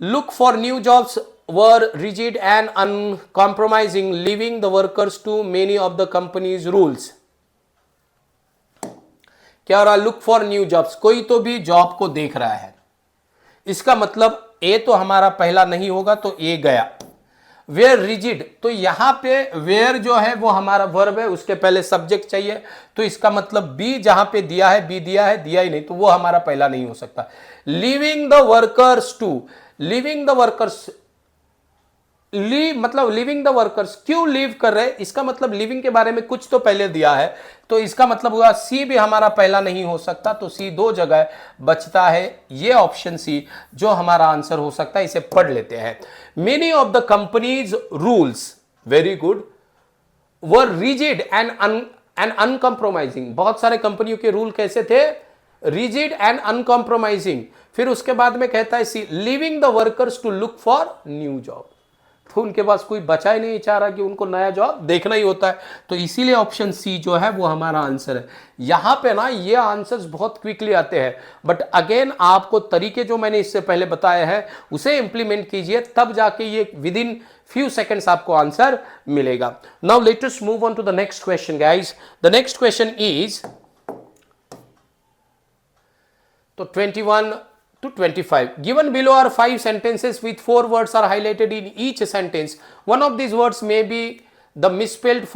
Look for new jobs were rigid and uncompromising, leaving the workers to many of the companies rules. क्या हो रहा? लुक फॉर न्यू जॉब्स, कोई तो भी जॉब को देख रहा है। इसका मतलब ए तो हमारा पहला नहीं होगा, तो ए गया। वेयर रिजिड, तो यहां पे वेयर जो है वो हमारा वर्ब है, उसके पहले सब्जेक्ट चाहिए। तो इसका मतलब बी जहां पे दिया है, बी दिया है, दिया ही नहीं, तो वो हमारा पहला नहीं हो सकता। Living the workers to, living the workers, leave मतलब लिविंग द वर्कर्स, क्यों लीव कर रहे? इसका मतलब लिविंग के बारे में कुछ तो पहले दिया है, तो इसका मतलब हुआ सी भी हमारा पहला नहीं हो सकता। तो सी दो जगह बचता है, ये ऑप्शन सी जो हमारा आंसर हो सकता है। इसे पढ़ लेते हैं। Many of the companies rules, very good, were rigid and uncompromising. बहुत सारे कंपनियों के रूल कैसे थे? Rigid and uncompromising. फिर उसके बाद में कहता है C, living the workers to look for new job. तो उनके पास कोई बचा ही नहीं चाह रहा कि उनको नया जॉब देखना ही होता है। तो इसीलिए ऑप्शन सी जो है वो हमारा आंसर है। यहां पे ना ये आंसर्स बहुत क्विकली आते हैं, बट अगेन आपको तरीके जो मैंने इससे पहले बताए हैं उसे इंप्लीमेंट कीजिए, तब जाके ये विद इन फ्यू सेकेंड्स आपको आंसर मिलेगा। Now let us move on to the next question guys. The next question is, तो 21 to 25. Given below are 5 sentences with 4 words are highlighted in each sentence. One of these words may be the misspelled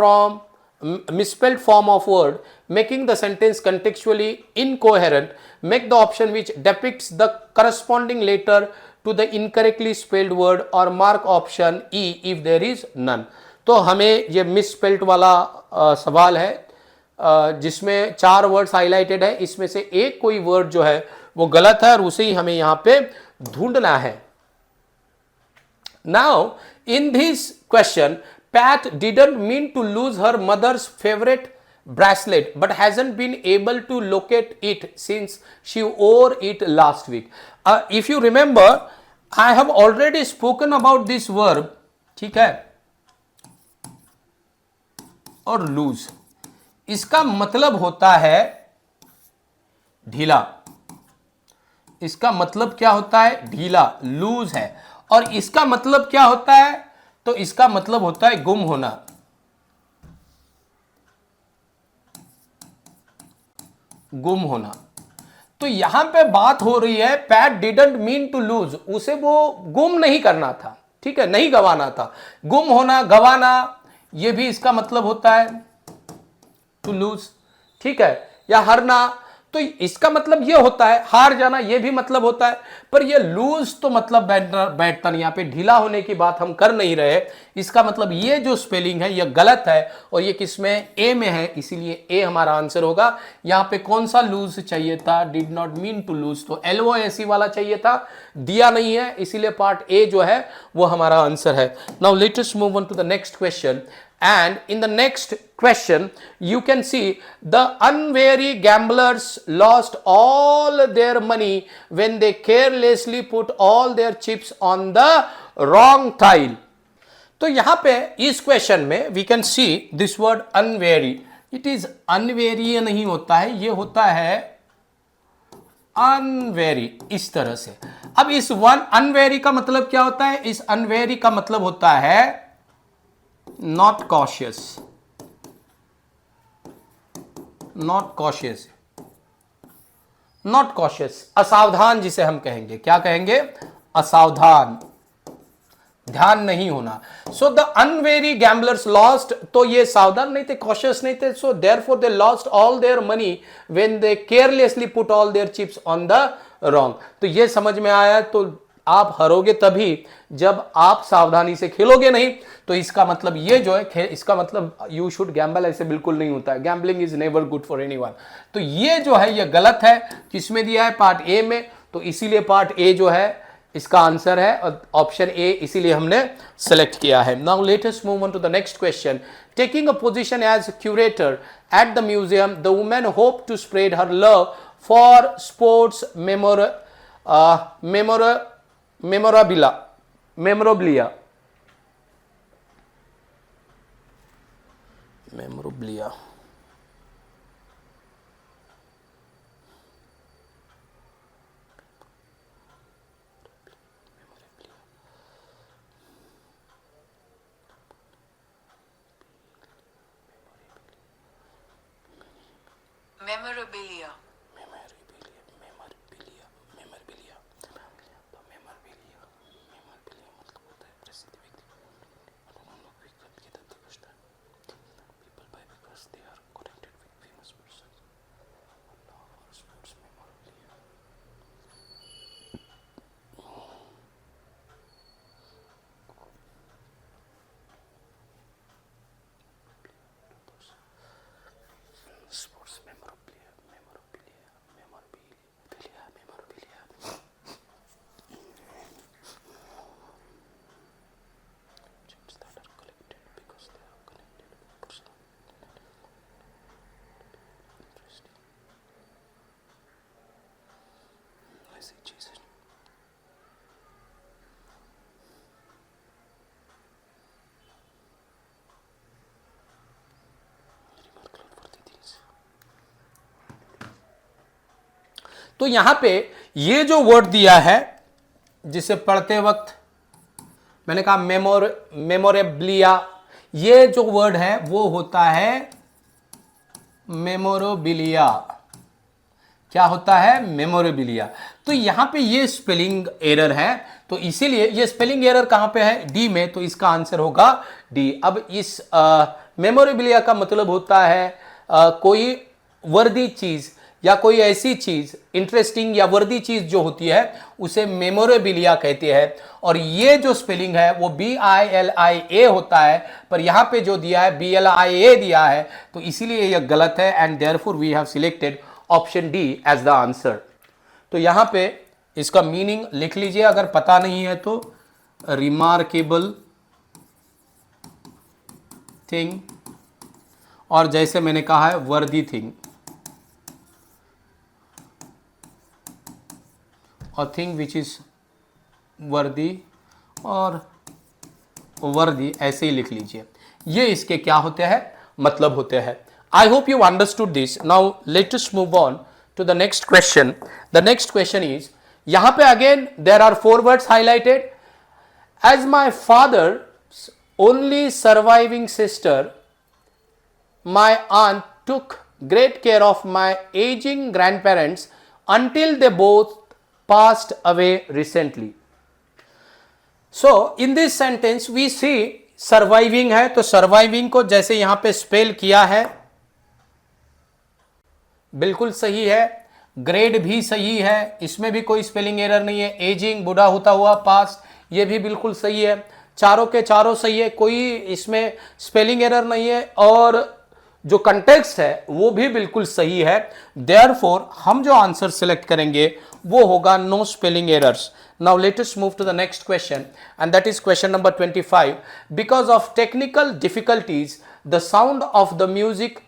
form of word, making the sentence contextually incoherent. Make the option which depicts the corresponding letter to the incorrectly spelled word or mark option E if there is none. तो हमें ये misspelled वाला सवाल है, जिसमें 4 वर्ड्स हाईलाइटेड है, इसमें से एक कोई वर्ड जो है वो गलत है और उसे ही हमें यहां पे ढूंढना है। Now in this question, Pat didn't mean to lose her mother's favourite bracelet but hasn't been able to locate it since she wore it last week. If you remember, I have already spoken about this verb, ठीक है, और लूज, इसका मतलब होता है ढीला। इसका मतलब क्या होता है? ढीला, लूज है। और इसका मतलब क्या होता है? तो इसका मतलब होता है गुम होना। गुम होना। तो यहां पे बात हो रही है Pat didn't mean to lose, उसे वो गुम नहीं करना था, ठीक है, नहीं गवाना था। गुम होना, गवाना, ये भी इसका मतलब होता है टू लूज, ठीक है, या हारना। तो इसका मतलब ये होता है, हार जाना ये भी मतलब होता है, पर ये लूज तो मतलब बैठता नहीं। यहाँ पे ढीला होने की बात हम कर नहीं रहे। इसका मतलब ये जो स्पेलिंग है ये गलत है और ये किसमें? ए में है, इसीलिए ए हमारा आंसर होगा। यहाँ पे कौन सा लूज चाहिए था? Did not mean to lose, तो LOAC वाला चाहिए था, दिया नहीं है, इसीलिए पार्ट ए जो है वो हमारा आंसर है। Now let us move on to the next question. And in the next question, you can see the unwary gamblers lost all their money when they carelessly put all their chips on the wrong tile. तो यहां पे इस क्वेश्चन में we can see this word unwary, it is unwary नहीं होता है, ये होता है अनवेरी, इस तरह से। अब इस वन अनवेरी का मतलब क्या होता है? इस अनवेरी का मतलब होता है not cautious, not cautious, not cautious, असावधान जिसे हम कहेंगे। क्या कहेंगे? असावधान, ध्यान नहीं होना। So the unwary gamblers lost, तो ये सावधान नहीं थे, कॉशियस नहीं थे, so therefore they lost all their money when they carelessly put all their chips on the wrong. तो ये समझ में आया, तो आप हारोगे तभी जब आप सावधानी से खेलोगे नहीं। तो इसका मतलब ये जो है, इसका मतलब यू शुड गैम्बल, ऐसे बिल्कुल नहीं होता है। Gambling is never good for anyone. तो ये जो है ये गलत है। किसमें दिया है? पार्ट ए में। तो इसीलिए पार्ट ए जो है इसका आंसर है ऑप्शन ए, इसीलिए हमने सेलेक्ट किया है। Now let us move on to the next question. Taking a position as curator at the museum, the woman hope to spread her love for sports memorabilia, Memorabilia. तो यहां पे ये जो वर्ड दिया है, जिसे पढ़ते वक्त मैंने कहा मेमोरेबलिया, ये जो वर्ड है वो होता है मेमोरेबिलिया। क्या होता है? मेमोरेबिलिया। तो यहां पे ये स्पेलिंग एरर है, तो इसीलिए ये स्पेलिंग एरर कहां पे है? डी में, तो इसका आंसर होगा डी। अब इस मेमोरेबिलिया का मतलब होता है कोई वर्दी चीज या कोई ऐसी चीज, इंटरेस्टिंग या वर्दी चीज जो होती है उसे मेमोरेबिलिया कहते हैं। और ये जो स्पेलिंग है वो BILIA होता है, पर यहां पे जो दिया है BLIA दिया है, तो इसीलिए यह गलत है। And therefore we have selected option D as the answer. तो यहां पे इसका मीनिंग लिख लीजिए, अगर पता नहीं है तो रिमार्केबल थिंग, और जैसे मैंने कहा है वर्दी थिंग, और थिंग विच इज वर्दी और वर्दी, ऐसे ही लिख लीजिए। ये इसके क्या होते हैं? मतलब होते हैं। I hope you understood this. Now let us move on to the next question. The next question is, यहाँ पे again there are 4 words highlighted. As my father's only surviving sister, my aunt took great care of my aging grandparents until they both passed away recently. So in this sentence we see surviving है, तो surviving को जैसे यहाँ पे स्पेल किया है बिल्कुल सही है, ग्रेड भी सही है, इसमें भी कोई स्पेलिंग एरर नहीं है। एजिंग, बूढ़ा होता हुआ, पास, ये भी बिल्कुल सही है। चारों के चारों सही है, कोई इसमें स्पेलिंग एरर नहीं है, और जो कंटेक्स्ट है वो भी बिल्कुल सही है। देयरफॉर हम जो आंसर सिलेक्ट करेंगे वो होगा no spelling errors. Now let us move to the next question, and that is question number 25. Because of technical difficulties, the sound of the music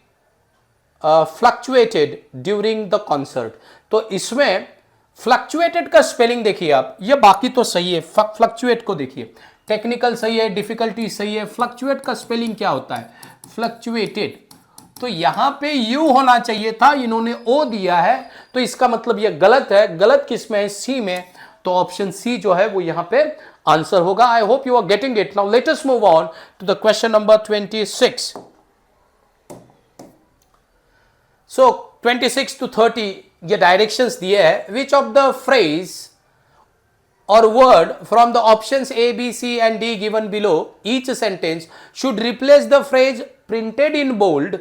fluctuated during the concert. तो इसमें फ्लक्चुएटेड का स्पेलिंग देखिए आप, ये बाकी तो सही है, फ्लक्चुएट को देखिए, टेक्निकल सही है, डिफिकल्टी सही है, फ्लक्चुएट का स्पेलिंग क्या होता है, फ्लक्चुएटेड, तो यहां पे यू होना चाहिए था, इन्होंने ओ दिया है, तो इसका मतलब ये गलत है। गलत किस में है, सी में, तो ऑप्शन सी जो है वो यहां पे आंसर होगा। I hope you are getting it. Now let us move on to the question number 26। So 26 to 30 ये डायरेक्शंस दिए हैं। Which of the phrase or word from the options A, B, C and D given below each sentence should replace the phrase printed in bold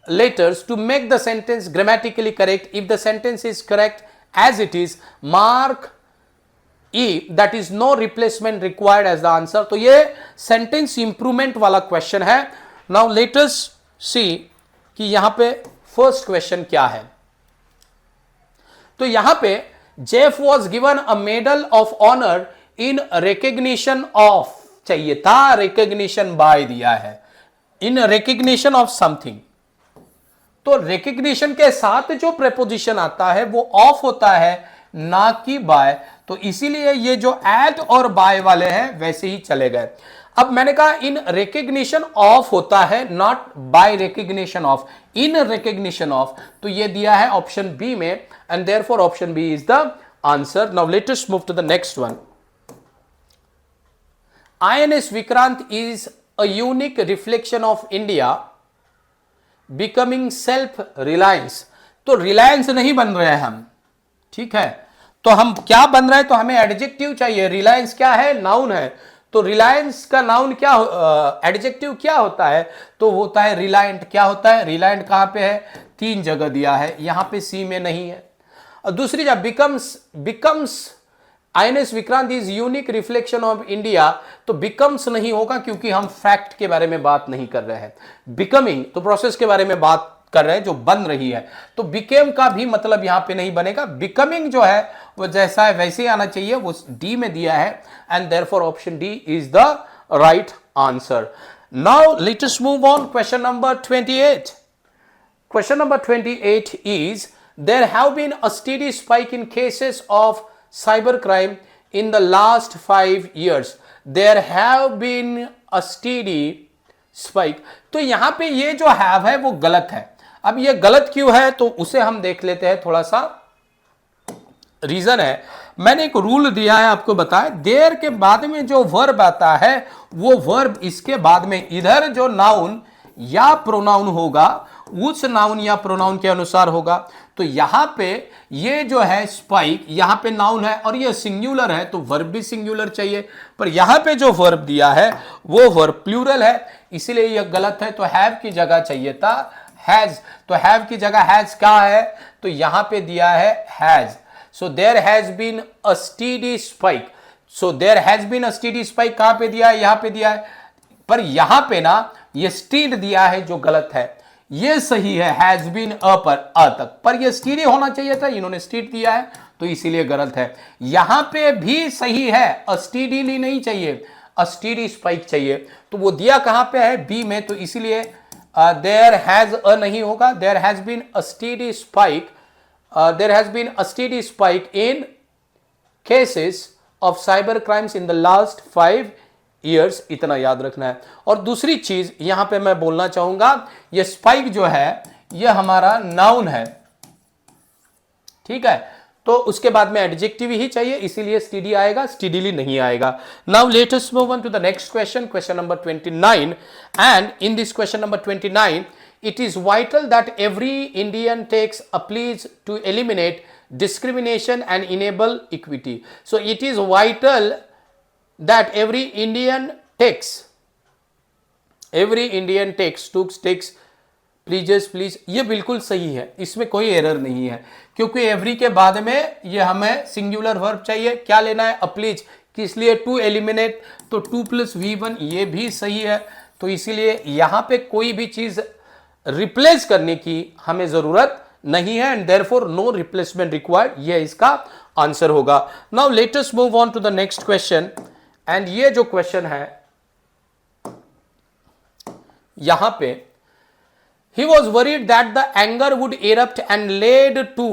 letters to make the sentence grammatically correct. If the sentence is correct as it is, mark E, that is no replacement required as the answer. तो ये sentence improvement वाला question है। Now let us see कि यहां पे first question क्या है। तो यहां पे Jeff was given a medal of honour in recognition of, चाहिए था रिकग्निशन बाय दिया है, इन रिकग्निशन ऑफ समथिंग, तो रिकग्निशन के साथ जो प्रेपोजिशन आता है वो ऑफ होता है, ना कि बाय, तो इसीलिए ये जो एट और बाय वाले हैं वैसे ही चले गए। अब मैंने कहा इन रिकग्निशन ऑफ होता है, not by recognition of, in recognition of, तो ये दिया है ऑप्शन बी में, and therefore option B is the answer. Now let us move to the next one. INS Vikrant is a unique reflection of India becoming self reliance, तो रिलायंस नहीं बन रहे हैं हम, ठीक है, तो हम क्या बन रहे हैं, तो हमें एडजेक्टिव चाहिए। रिलायंस क्या है, नाउन है, तो रिलायंस का नाउन क्या, एडजेक्टिव क्या होता है, तो होता है रिलायंट। क्या होता है, रिलायंट कहां पे है, 3 जगह दिया है, यहां पे सी में नहीं है। और दूसरी जब becomes INS Vikrant is unique reflection of India, तो बिकम्स नहीं होगा क्योंकि हम फैक्ट के बारे में बात नहीं कर रहे हैं। बिकमिंग तो प्रोसेस के बारे में बात कर रहे हैं जो बन रही है, तो बिकेम का भी मतलब यहां पे नहीं बनेगा। बिकमिंग जो है वो जैसा है वैसे ही आना चाहिए, वो डी में दिया है, and therefore option D is the right answer. Now let us move on, question number 28। Question number 28 is, there have been a steady spike in cases of cybercrime in the last 5 years. There have been a steady spike. तो यहां पे ये जो have है वो गलत है। अब ये गलत क्यों है, तो उसे हम देख लेते हैं, थोड़ा सा रीजन है। मैंने एक रूल दिया है आपको बताया, देर के बाद में जो वर्ब आता है वो वर्ब इसके बाद में इधर जो नाउन या प्रोनाउन होगा उस नाउन या प्रोनाउन के अनुसार होगा। तो यहां पे ये जो है स्पाइक, यहां पे नाउन है और ये सिंगुलर है, तो वर्ब भी सिंगुलर चाहिए, पर यहां पे जो वर्ब दिया है वो वर्ब प्लूरल है, इसीलिए यह गलत है। तो हैव की जगह चाहिए था हैज, तो हैव की जगह हैज क्या है, तो यहां पे दिया है has. So there has been a steady spike, so there has been a steady spike कहां पे दिया है, यहां पे दिया है, पर यहां पे ना ये स्टीड दिया है जो गलत है। ये सही है हैज बीन अ पर अ तक, पर ये स्टीडी होना चाहिए था, इन्होंने स्टीड दिया है तो इसीलिए गलत है। यहां पे भी सही है, अ स्टीडीली नहीं चाहिए, अ स्टीडी स्पाइक चाहिए, तो वो दिया कहां पे है, बी में, तो इसीलिए देयर हैज अ नहीं होगा, there has been a steady spike, there has been a steady spike in cases of cyber crimes in the last 5 years, इतना याद रखना है। और दूसरी चीज यहां पे मैं बोलना चाहूंगा, ये स्पाइक जो है ये हमारा नाउन है, ठीक है, तो उसके बाद में एडजेक्टिव ही चाहिए, इसीलिए स्टीडी आएगा, स्टीडीली नहीं आएगा। Now let us move on to the next question, question number 29, and in this question number 29 it is vital that every Indian takes a pledge to eliminate discrimination and enable equity. So it is vital that every Indian takes pledges, please, ये बिल्कुल सही है, इसमें कोई एरर नहीं है, क्योंकि एवरी के बाद में ये हमें सिंगुलर वर्ब चाहिए, क्या लेना है, a pledge, किस लिए, टू एलिमिनेट, तो 2 + V1 ये भी सही है, तो इसीलिए यहां पे कोई भी चीज रिप्लेस करने की हमें जरूरत नहीं है, and therefore no replacement required, ये इसका आंसर होगा। Now let us move on to the next question, and ये जो क्वेश्चन है यहां पे, he was worried that the anger would erupt and led to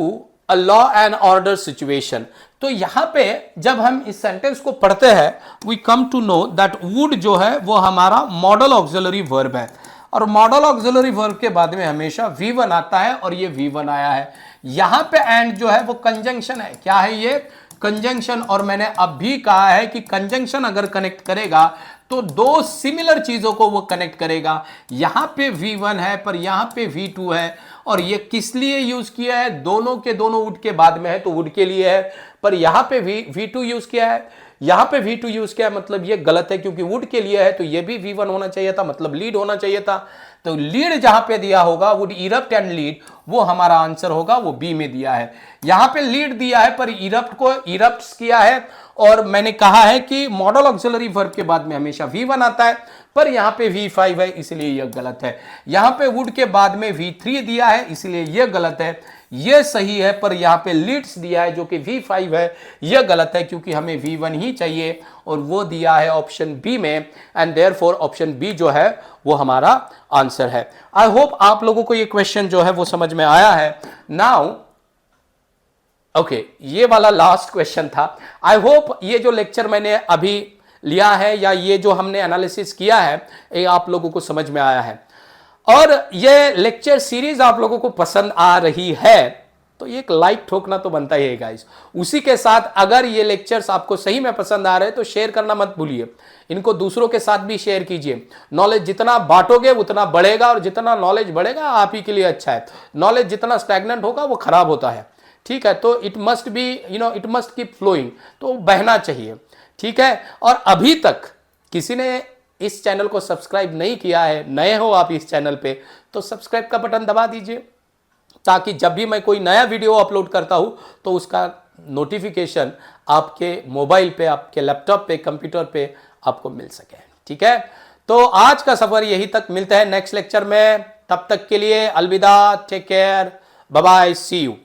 a law and order situation. तो यहां पे जब हम इस सेंटेंस को पढ़ते हैं, we come to know that would जो है वो हमारा मॉडल ऑक्सिलरी वर्ब है, और मॉडल ऑक्सिलरी वर्ब के बाद में हमेशा V1 आता है, और ये V1 आया है। यहां पे एंड जो है वो कंजंक्शन है। क्या है ये? कंजंक्शन। और मैंने अब भी कहा है कि कंजंक्शन अगर कनेक्ट करेगा तो दो सिमिलर चीजों को वो कनेक्ट करेगा। यहां पे V1 है पर यहां पे V2 है, और ये किस लिए यूज किया है? दोनों के दोनों वुड के बाद में है तो वुड के लिए है, पर यहां पे V2 यूज किया है, यहां पे V2 यूज किया है, मतलब ये गलत है, क्योंकि वुड के लिए है तो ये भी V1 होना चाहिए था, मतलब लीड होना चाहिए था। तो लीड जहां पे दिया होगा वुड इरप्ट एंड लीड, वो हमारा आंसर होगा, वो बी में दिया है। यहां पे लीड दिया है पर इरप्ट को इरप्ट किया है, और मैंने कहा है कि मॉडल ऑक्सिलरी वर्ब के बाद में हमेशा V1 आता है, पर यहां पे V5 है, इसलिए यह गलत है। यहां पे वुड के बाद में V3 दिया है, इसलिए यह गलत है। यह सही है, पर यहां पे लीड्स दिया है जो कि V5 है, यह गलत है, क्योंकि हमें V1 ही चाहिए, और वो दिया है ऑप्शन बी में, एंड देयरफॉर ऑप्शन बी जो है वो हमारा आंसर है। आई होप आप लोगों को ये क्वेश्चन जो है वो समझ में आया है। नाउ ओके, ये वाला लास्ट क्वेश्चन था। आई होप ये जो लेक्चर मैंने अभी लिया है, या ये जो हमने एनालिसिस किया है, ये आप लोगों को समझ में आया है, और ये लेक्चर सीरीज आप लोगों को पसंद आ रही है, तो एक लाइक ठोकना तो बनता ही है गाइस। उसी के साथ अगर ये लेक्चर्स आपको सही में पसंद आ रहे हैं तो शेयर करना मत भूलिए, इनको दूसरों के साथ भी शेयर कीजिए। नॉलेज जितना बांटोगे उतना बढ़ेगा, और जितना नॉलेज बढ़ेगा आप ही के लिए अच्छा है। नॉलेज जितना स्टैग्नेंट होगा वो खराब होता है, ठीक है? तो it must be it must keep flowing, तो बहना चाहिए, ठीक है? और अभी तक किसी ने इस चैनल को सब्सक्राइब नहीं किया है, नए हो आप इस चैनल पे, तो सब्सक्राइब का बटन दबा दीजिए, ताकि जब भी मैं कोई नया वीडियो अपलोड करता हूं तो उसका नोटिफिकेशन आपके मोबाइल पे, आपके लैपटॉप पे, कंप्यूटर पे आपको मिल सके, ठीक है? तो आज का सफर यही तक, मिलते हैं नेक्स्ट लेक्चर में। तब तक के लिए अलविदा, take care, bye bye, see you.